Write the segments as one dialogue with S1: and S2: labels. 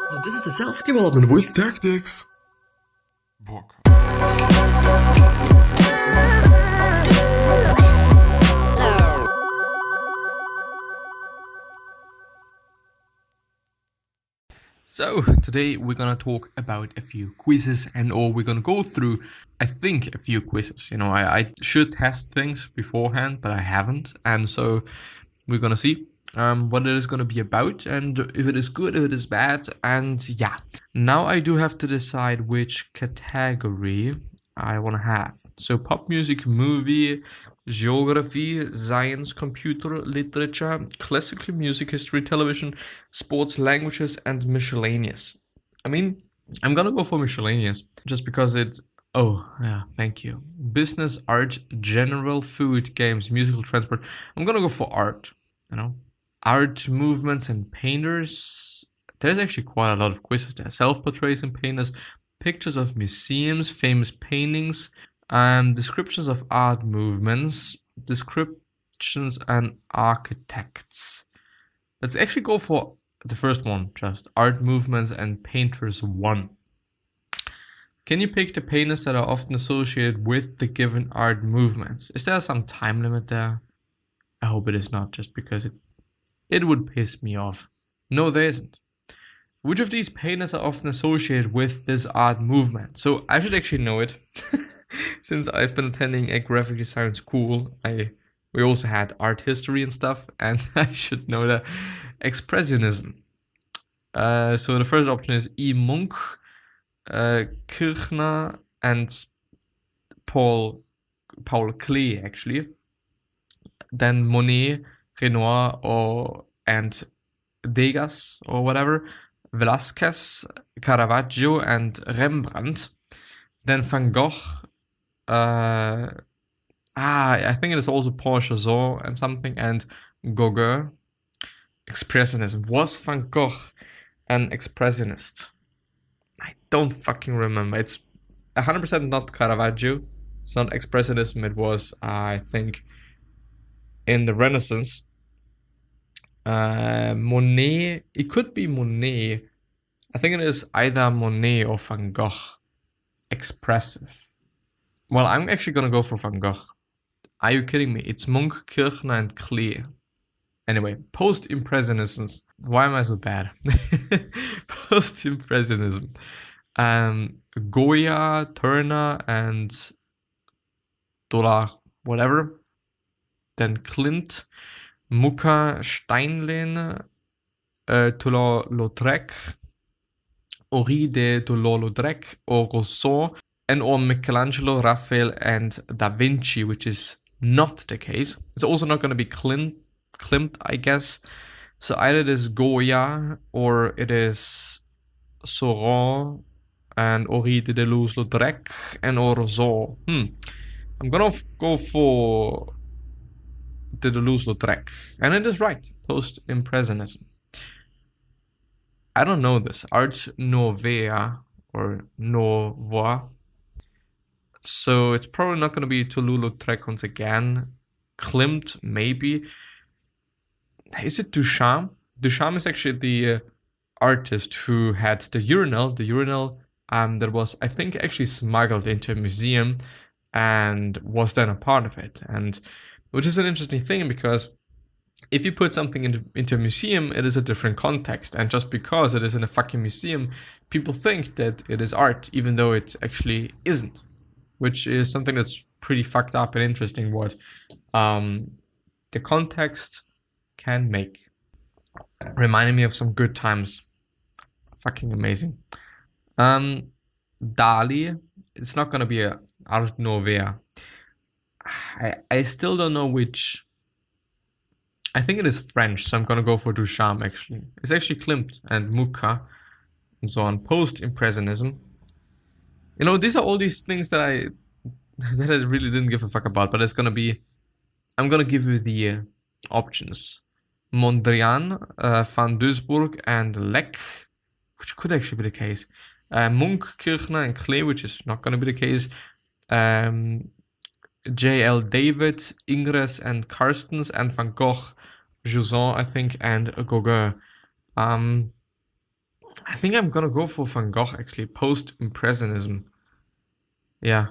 S1: So this is the self-development with tactics. Book. So today we're gonna talk about a few quizzes or we're gonna go through, I think, a few quizzes. You know, I should test things beforehand, but I haven't. And so we're gonna see what it is gonna be about and if it is good, if it is bad. And yeah, now I do have to decide which category I want to have. So pop music, movie, geography, science, computer, literature, classical music, history, television, sports, languages, and miscellaneous. I mean, I'm gonna go for miscellaneous just because it's, oh yeah, thank you. Business, art, general, food, games, musical, transport. I'm gonna go for art, you know. Art, movements, and painters. There's actually quite a lot of quizzes there. Self-portraits and painters, pictures of museums, famous paintings, descriptions of art movements, descriptions and architects. Let's actually go for the first one, just art movements and painters 1. Can you pick the painters that are often associated with the given art movements? Is there some time limit there? I hope it is not, just because it would piss me off. No, there isn't. Which of these painters are often associated with this art movement? So I should actually know it. Since I've been attending a graphic design school, we also had art history and stuff, and I should know that. Expressionism. So the first option is E. Munch, Kirchner, and Paul Klee, actually. Then Monet, Renoir, and Degas, or whatever. Velázquez, Caravaggio, and Rembrandt. Then Van Gogh. I think it is also Paul Chazot and something, and Gauguin. Expressionism. Was Van Gogh an expressionist? I don't fucking remember. It's 100% not Caravaggio. It's not expressionism. It was, I think, in the Renaissance. Monet. It could be Monet. I think it is either Monet or Van Gogh. Expressive. Well, I'm actually gonna go for Van Gogh. Are you kidding me? It's Munch, Kirchner, and Klee. Anyway, post-impressionism. Why am I so bad? Post-impressionism. Goya, Turner, and Dollar, whatever. Then Klimt, Mucha, Steinlen, Toulouse-Lautrec, Henri de Toulouse-Lautrec, or Rousseau, and or Michelangelo, Raphael, and Da Vinci, which is not the case. It's also not going to be Klimt, I guess. So either it is Goya or it is Sauron and Henri de Toulouse-Lautrec and or Rousseau. I'm gonna go for de Toulouse-Lautrec, and it is right. Post-impressionism. I don't know this. Art Nouveau or Nouveau. So it's probably not going to be Toulouse-Lautrec once again. Klimt, maybe. Is it Duchamp? Duchamp is actually the artist who had the urinal. The urinal that was, I think, actually smuggled into a museum and was then a part of it. And which is an interesting thing, because if you put something into a museum, it is a different context. And just because it is in a fucking museum, people think that it is art, even though it actually isn't. Which is something that's pretty fucked up and interesting, what the context can make. Reminding me of some good times. Fucking amazing. Dali, it's not gonna be a Art Nouveau. I still don't know which. I think it is French, so I'm gonna go for Duchamp actually. It's actually Klimt and Mucha and so on. Post-impressionism. You know, these are all these things that I really didn't give a fuck about, but it's gonna be, I'm gonna give you the options. Mondrian, Van Doesburg, and Lec, which could actually be the case. Munch, Kirchner, and Klee, which is not gonna be the case. J.L. David, Ingres, and Carstens, and Van Gogh, Jusson, I think, and Gauguin. I think I'm gonna go for Van Gogh, actually. Post-Impressionism. Yeah,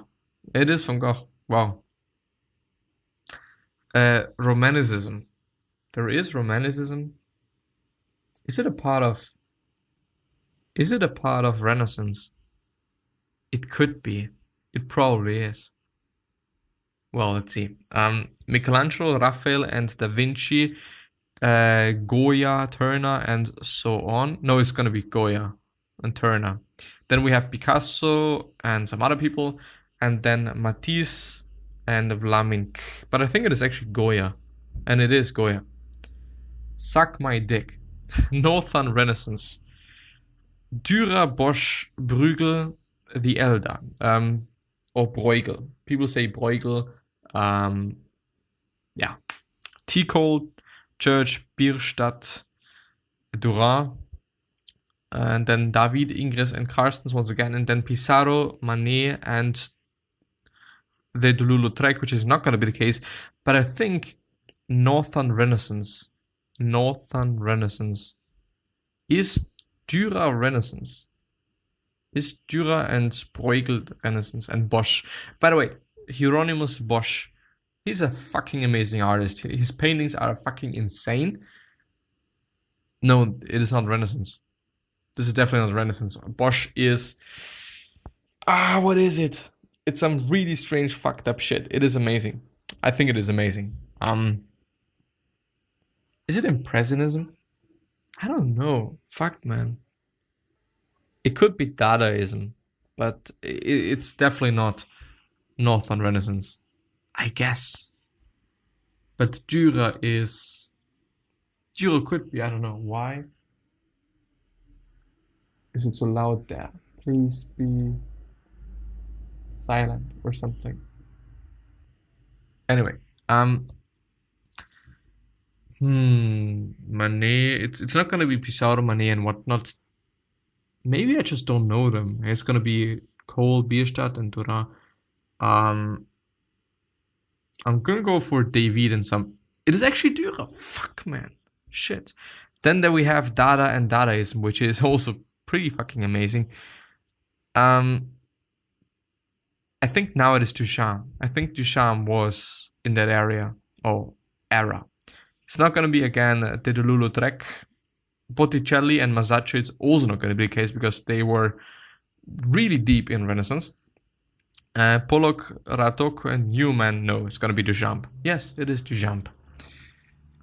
S1: it is Van Gogh. Wow. Romanticism. There is Romanticism. Is it a part of Renaissance? It could be. It probably is. Well, let's see. Michelangelo, Raphael, and Da Vinci, Goya, Turner, and so on. No, it's gonna be Goya and Turner. Then we have Picasso and some other people, and then Matisse and Vlaminck. But I think it is actually Goya, and it is Goya. Suck my dick. Northern Renaissance. Dürer, Bosch, Bruegel, the Elder, or Bruegel. People say Bruegel. Yeah. Tichol, Church, Bierstadt, Duras, and then David, Ingres, and Carstens once again, and then Pissarro, Manet, and the Toulouse-Lautrec, which is not going to be the case, but I think Northern Renaissance is Dürer Renaissance. Is Dürer and Bruegel Renaissance and Bosch. By the way, Hieronymus Bosch, he's a fucking amazing artist. His paintings are fucking insane. No, it is not Renaissance. This is definitely not Renaissance. Bosch is... what is it? It's some really strange fucked up shit. It is amazing. I think it is amazing. Is it Impressionism? I don't know. Fuck, man. It could be Dadaism, but it's definitely not Northern Renaissance, I guess. But Dürer could be, I don't know why. Is it so loud there? Please be silent or something. Anyway, Manet, it's not gonna be Pissarro, Manet, and whatnot. Maybe I just don't know them. It's gonna be Kohl, Bierstadt, and Duras. I'm gonna go for David and some. It is actually Dürer. Fuck, man. Shit. Then there we have Dada and Dadaism, which is also pretty fucking amazing. I think now it is Duchamp. I think Duchamp was in that area or era. It's not gonna be again the Toulouse-Lautrec. Botticelli and Masaccio, it's also not going to be the case because they were really deep in Renaissance. Pollock, Rothko, and Newman, no, it's going to be Duchamp. Yes, it is Duchamp.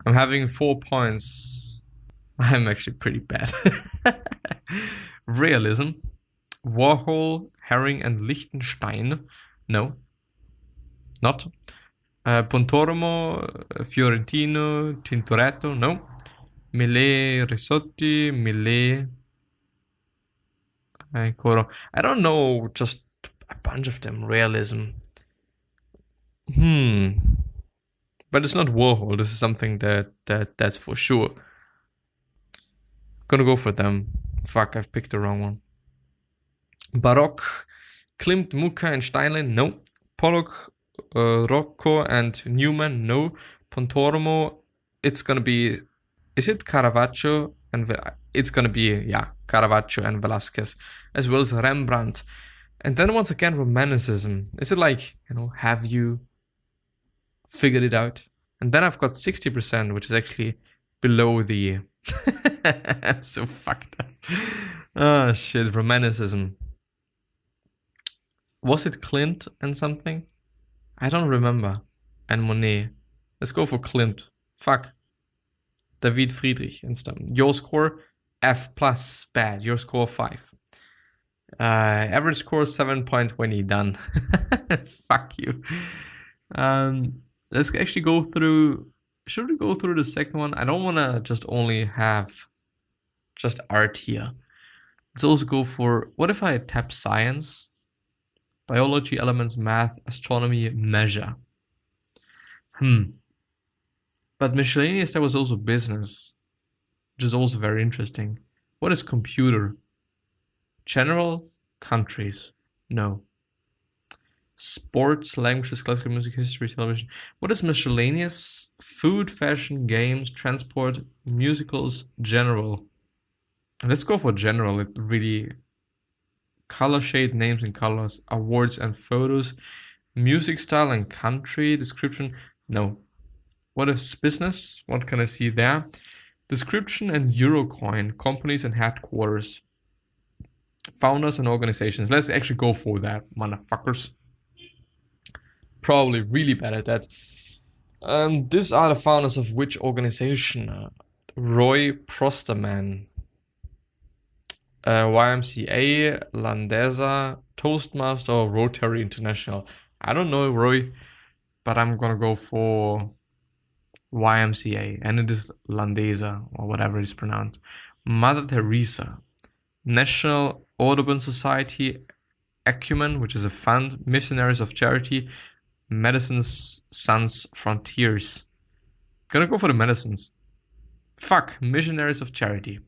S1: I'm having 4 points. I'm actually pretty bad. Realism. Warhol, Herring, and Liechtenstein. No. Not. Pontormo, Fiorentino, Tintoretto. No. Millet, Risotti, Millet, Quora. I don't know, just a bunch of them. Realism. But it's not Warhol. This is something that's for sure. Gonna go for them. Fuck, I've picked the wrong one. Baroque, Klimt, Mucha, and Steinlein. No. Pollock, Rothko, and Newman. No. Pontormo. It's gonna be. Is it Caravaggio and it's gonna be Caravaggio and Velasquez, as well as Rembrandt, and then once again Romanticism. Is it like, have you figured it out? And then I've got 60%, which is actually below the. I'm so fucked up. Oh shit, Romanticism. Was it Klimt and something? I don't remember. And Monet. Let's go for Klimt. Fuck. David Friedrich and stuff. Your score F plus, bad. Your score 5. Average score 7.20. Done. Fuck you. Let's actually go through. Should we go through the second one? I don't want to just only have just art here. Let's also go for, what if I tap science, biology, elements, math, astronomy, measure. But miscellaneous, there was also business, which is also very interesting. What is computer? General, countries. No. Sports, languages, classical music, history, television. What is miscellaneous? Food, fashion, games, transport, musicals, general. Let's go for general. It really color shade, names and colors, awards and photos, music style and country description. No. What is business? What can I see there? Description and Eurocoin, companies and headquarters, founders and organizations. Let's actually go for that, motherfuckers. Probably really bad at that. These are the founders of which organization? Roy Prosterman, YMCA, Landesa, Toastmaster, or Rotary International. I don't know Roy, but I'm gonna go for YMCA, and it is Landesa, or whatever it's pronounced. Mother Teresa, National Audubon Society, Acumen, which is a fund, Missionaries of Charity, Medicines Sans Frontiers. Gonna go for the medicines. Fuck, Missionaries of Charity.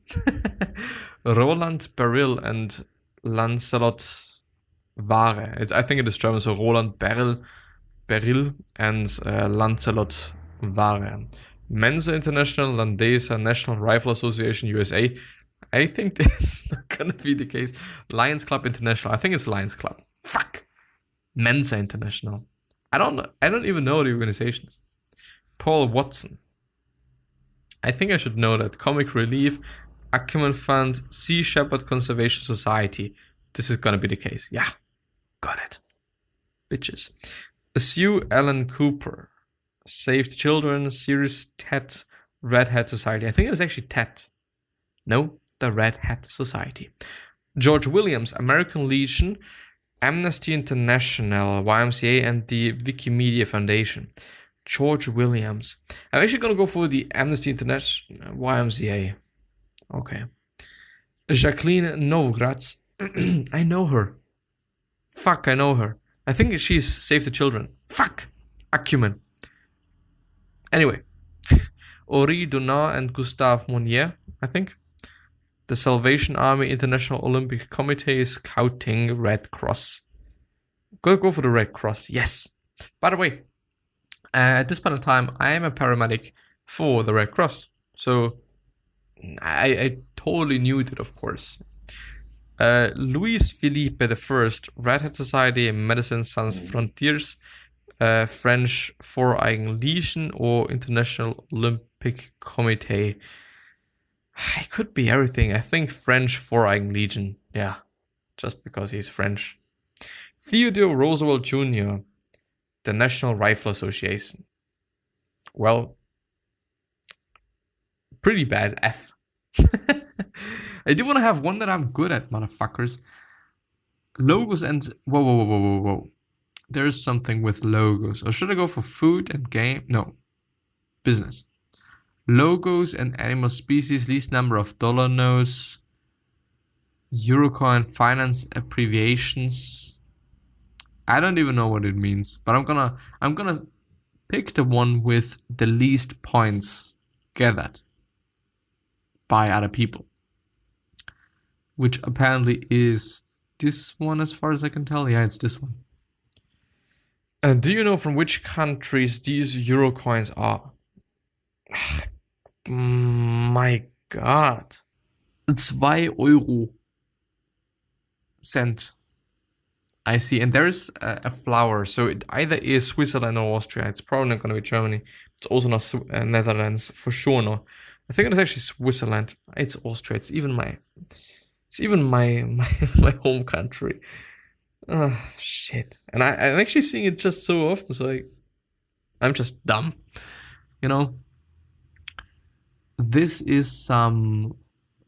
S1: Roland Beryl and Lancelot Ware. I think it is German, so Roland Beryl and Lancelot Ware. Mensa International, Landesa, National Rifle Association, USA. I think that's not gonna be the case. Lions Club International. I think it's Lions Club. Fuck. Mensa International. I don't even know the organizations. Paul Watson. I think I should know that. Comic Relief, Acumen Fund, Sea Shepherd Conservation Society. This is gonna be the case. Yeah. Got it. Bitches. Sue Ellen Cooper. Saved Children, Series TET, Red Hat Society. I think it was actually TET. No, the Red Hat Society. George Williams, American Legion, Amnesty International, YMCA, and the Wikimedia Foundation. George Williams. I'm actually gonna go for the Amnesty International, YMCA. Okay. Jacqueline Novogratz. I know her. Fuck, I know her. I think she's Save the Children. Fuck. Acumen. Anyway. Henri Dunant and Gustave Monnier, I think. The Salvation Army, International Olympic Committee, Scouting, Red Cross. Gotta go for the Red Cross, yes. By the way, at this point in time, I am a paramedic for the Red Cross. So I totally knew it, of course. Louis Philippe I, Red Hat Society, Medicine Sans Frontiers, French Four-Eigen Legion, or International Olympic Committee. It could be everything. I think French Four-Eigen Legion. Yeah, just because he's French. Theodore Roosevelt Jr., the National Rifle Association. Well, pretty bad. F. I do want to have one that I'm good at, motherfuckers. Logos and... Whoa. There's something with logos. Or should I go for food and game? No. Business. Logos and animal species, least number of dollar notes. Eurocoin finance abbreviations. I don't even know what it means, but I'm gonna pick the one with the least points gathered by other people, which apparently is this one as far as I can tell. Yeah, it's this one. Do you know from which countries these Eurocoins are? My God. 2 Euro. I see. And there's a flower. So it either is Switzerland or Austria. It's probably not going to be Germany. It's also not Netherlands. For sure no. I think it's actually Switzerland. It's Austria. It's even my home country. Oh, shit. And I'm actually seeing it just so often. So I'm just dumb. You know? This is some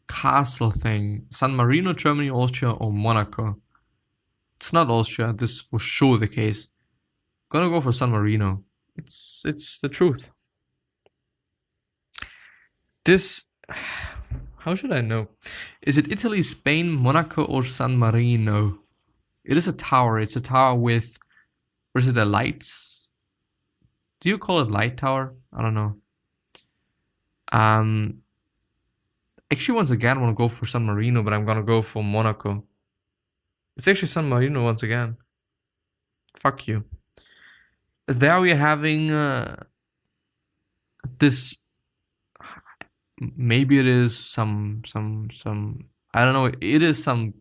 S1: castle thing. San Marino, Germany, Austria, or Monaco. It's not Austria. This is for sure the case. Gonna go for San Marino. It's the truth. This... How should I know? Is it Italy, Spain, Monaco, or San Marino? It is a tower. It's a tower with... Or is it a lights? Do you call it light tower? I don't know. Actually, once again, I want to go for San Marino, but I'm gonna go for Monaco. It's actually San Marino once again. Fuck you. There we're having this... maybe it is some I don't know. It is some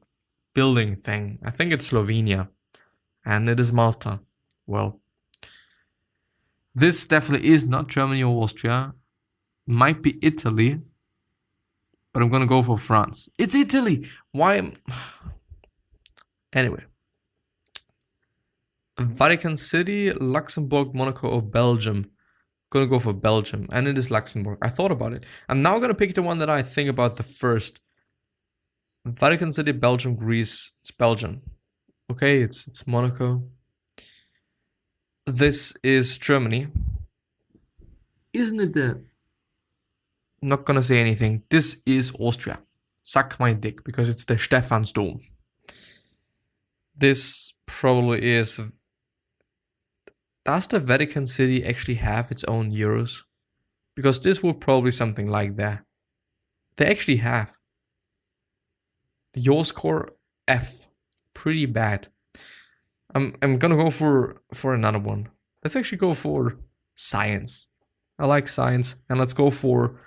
S1: building thing. I think it's Slovenia, and it is Malta. Well, this definitely is not Germany or Austria. Might be Italy, but I'm gonna go for France. It's Italy. Why? Anyway, Vatican City, Luxembourg, Monaco, or Belgium. Gonna go for Belgium, and it is Luxembourg. I thought about it. I'm now gonna pick the one that I think about the first. Vatican City, Belgium, Greece. It's Belgium. Okay, it's Monaco. This is Germany. Isn't it the... Not gonna say anything. This is Austria. Suck my dick, because it's the Stephansdom. This probably is... Does the Vatican City actually have its own euros? Because this would probably something like that. They actually have. The Euro score F. Pretty bad. I'm gonna go for another one. Let's actually go for science. I like science, and let's go for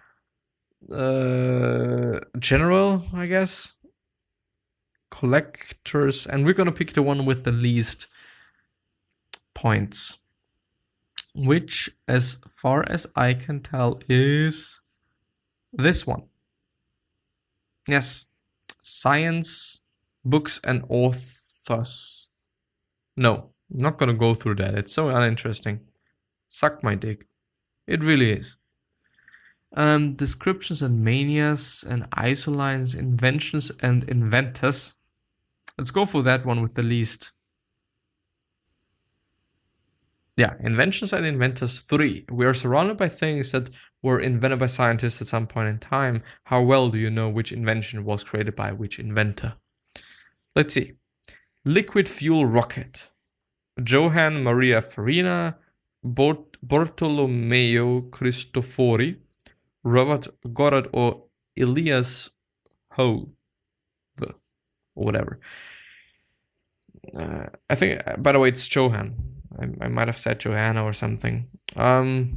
S1: general, I guess. Collectors, and we're gonna pick the one with the least points, which, as far as I can tell, is this one. Yes, science, books, and authors. No, I'm not gonna go through that. It's so uninteresting. Suck my dick. It really is. Descriptions and manias and isolines, inventions and inventors. Let's go for that one with the least. Yeah, inventions and inventors 3. We are surrounded by things that were invented by scientists at some point in time. How well do you know which invention was created by which inventor? Let's see. Liquid fuel rocket. Johann Maria Farina, Bartolomeo Cristofori, Robert Goddard, or Elias Hove, or whatever. I think, by the way, it's Johann. I might have said Johanna or something. I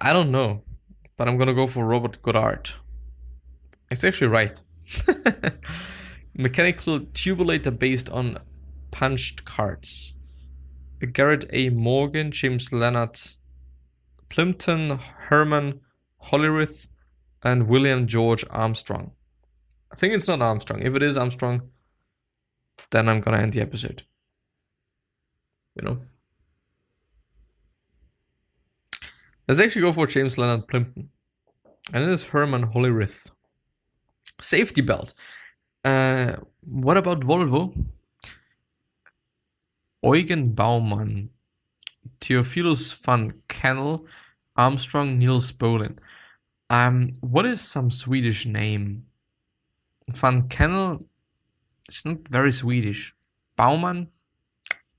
S1: don't know, but I'm gonna go for Robert Goddard. It's actually right. Mechanical tubulator based on punched cards. Garrett A. Morgan, James Leonard Plimpton, Herman Hollerith, and William George Armstrong. I think it's not Armstrong. If it is Armstrong, then I'm gonna end the episode. You know? Let's actually go for James Leonard Plimpton. And it is Herman Hollerith. Safety belt. What about Volvo? Eugen Baumann, Theophilus van Kennel, Armstrong, Niels Bohlin. What is some Swedish name? Van Kennel, it's not very Swedish. Baumann,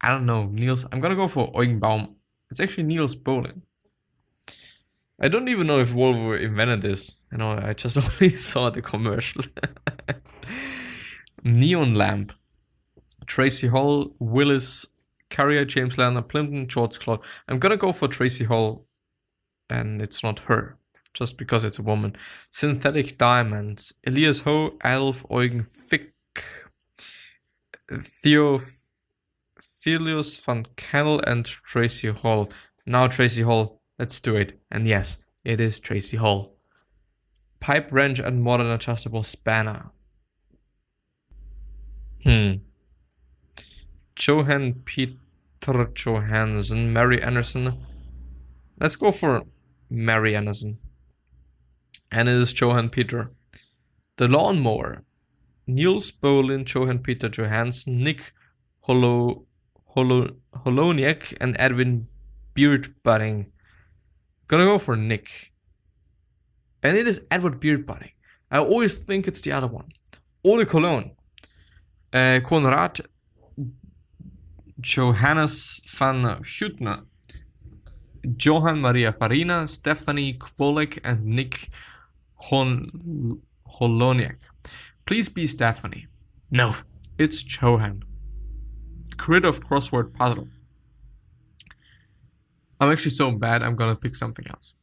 S1: I don't know. Niels, I'm gonna go for Eugen Baumann. It's actually Niels Bohlin. I don't even know if Volvo invented this. You know, I just only saw the commercial. Neon lamp. Tracy Hall, Willis Carrier, James Leonard Plimpton, George Claude. I'm gonna go for Tracy Hall, and it's not her, just because it's a woman. Synthetic diamonds. Elias Ho, Adolf Eugen Fick, Theophilus van Kennel, and Tracy Hall. Now Tracy Hall, let's do it. And yes, it is Tracy Hall. Pipe wrench and modern adjustable spanner. Johann Peter Johansson, Mary Anderson. Let's go for Mary Anderson. And it is Johann Peter. The lawnmower. Niels Bohlin, Johann Peter Johansson, Nick Holoniak, and Edwin Beardbudding. Gonna go for Nick. And it is Edward Beardbudding. I always think it's the other one. Ole Cologne. Konrad Johannes van Hutner, Johann Maria Farina, Stephanie Kvolek, and Nick Holoniak. Please be Stephanie. No, it's Johann. Creator of crossword puzzle. I'm actually so bad, I'm gonna pick something else.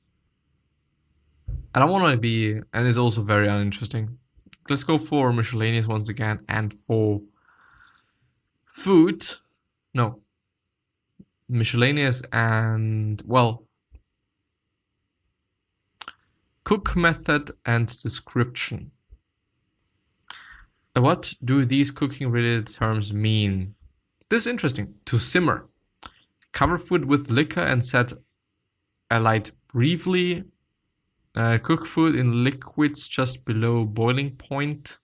S1: I don't want to be, and it's also very uninteresting. Let's go for miscellaneous once again, and for food, no, miscellaneous and, well, cook method and description. What do these cooking related terms mean? This is interesting. To simmer. Cover food with liquor and set alight briefly. Cook food in liquids just below boiling point.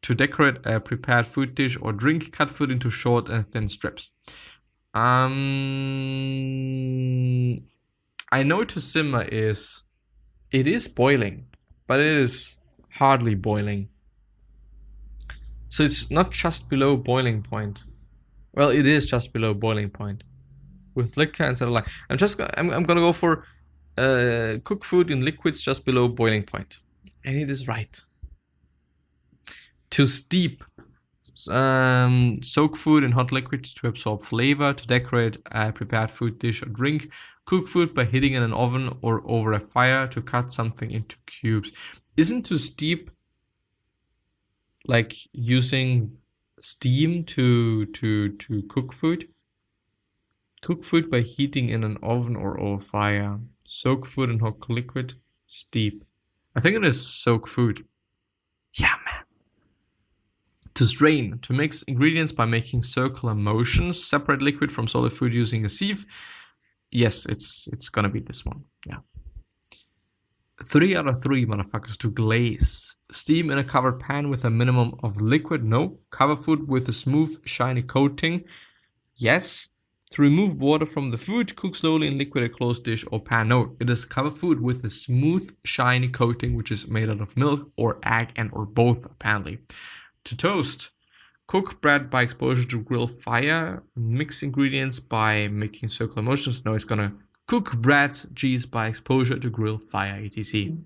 S1: To decorate a prepared food dish or drink, cut food into short and thin strips. I know to simmer is, it is boiling, but it is hardly boiling. So it's not just below boiling point. Well, it is just below boiling point. With liquor and set alight. I'm gonna go for cook food in liquids just below boiling point. And it is right. To steep. Soak food in hot liquid to absorb flavor. To decorate a prepared food dish or drink. Cook food by heating in an oven or over a fire. To cut something into cubes. Isn't to steep like using steam to cook food? Cook food by heating in an oven or over fire. Soak food in hot liquid. Steep. I think it is soak food. Yeah, man. To strain. To mix ingredients by making circular motions. Separate liquid from solid food using a sieve. Yes, it's gonna be this one. Yeah. 3 out of 3, motherfuckers. To glaze. Steam in a covered pan with a minimum of liquid. No. Cover food with a smooth, shiny coating. Yes. To remove water from the food, cook slowly in liquid a closed dish or pan. No, it is cover food with a smooth, shiny coating, which is made out of milk or egg and or both, apparently. To toast. Cook bread by exposure to grill fire. Mix ingredients by making circular motions. No, it's gonna cook bread, cheese by exposure to grill fire, etc.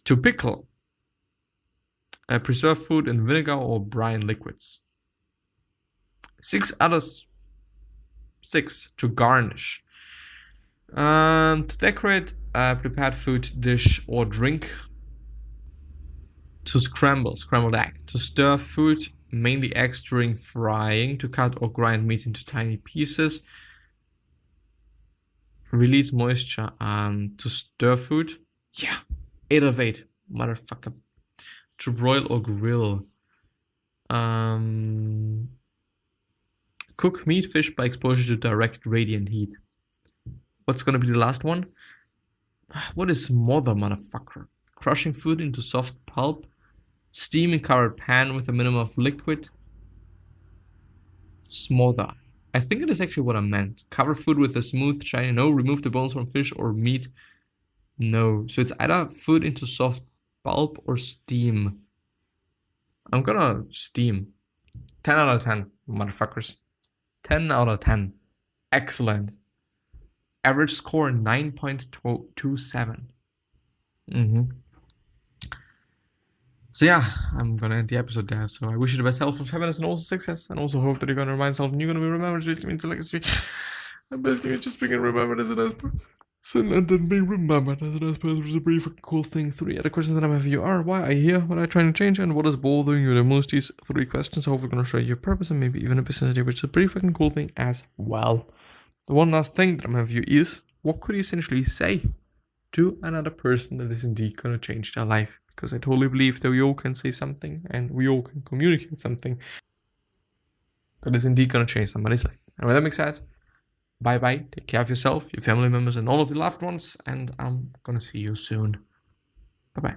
S1: To pickle. Preserve food in vinegar or brine liquids. 6 others. 6. To garnish. To decorate a prepared food dish or drink. To scramble, scrambled egg. To stir food, mainly eggs during frying. To cut or grind meat into tiny pieces. Release moisture. To stir food. Yeah, 8 of 8, motherfucker. To broil or grill. Cook meat, fish by exposure to direct radiant heat. What's gonna be the last one? What is smother, motherfucker? Crushing food into soft pulp. Steam in covered pan with a minimum of liquid. Smother. I think it is actually what I meant. Cover food with a smooth, shiny. No. Remove the bones from fish or meat. No. So it's either food into soft pulp or steam. I'm gonna steam. 10 out of 10, motherfuckers. 10 out of 10. Excellent. Average score 9.27. So yeah, I'm gonna end the episode there. So I wish you the best health, happiness, and also success. And also hope that you're gonna remind yourself and you're gonna be remembered to commit to legacy. And basically just being remembered as a nice person. And then being remembered as a nice person, which is a pretty fucking cool thing. 3 other questions that I have for you are: why are you here? What are you trying to change? And what is bothering you the most? These 3 questions. Hopefully gonna show you your purpose and maybe even a business idea, which is a pretty fucking cool thing as well. The one last thing that I'm having for you is: what could you essentially say to another person that is indeed gonna change their life? Because I totally believe that we all can say something and we all can communicate something that is indeed gonna change somebody's life. And with that being said, bye bye, take care of yourself, your family members, and all of your loved ones, and I'm gonna see you soon. Bye bye.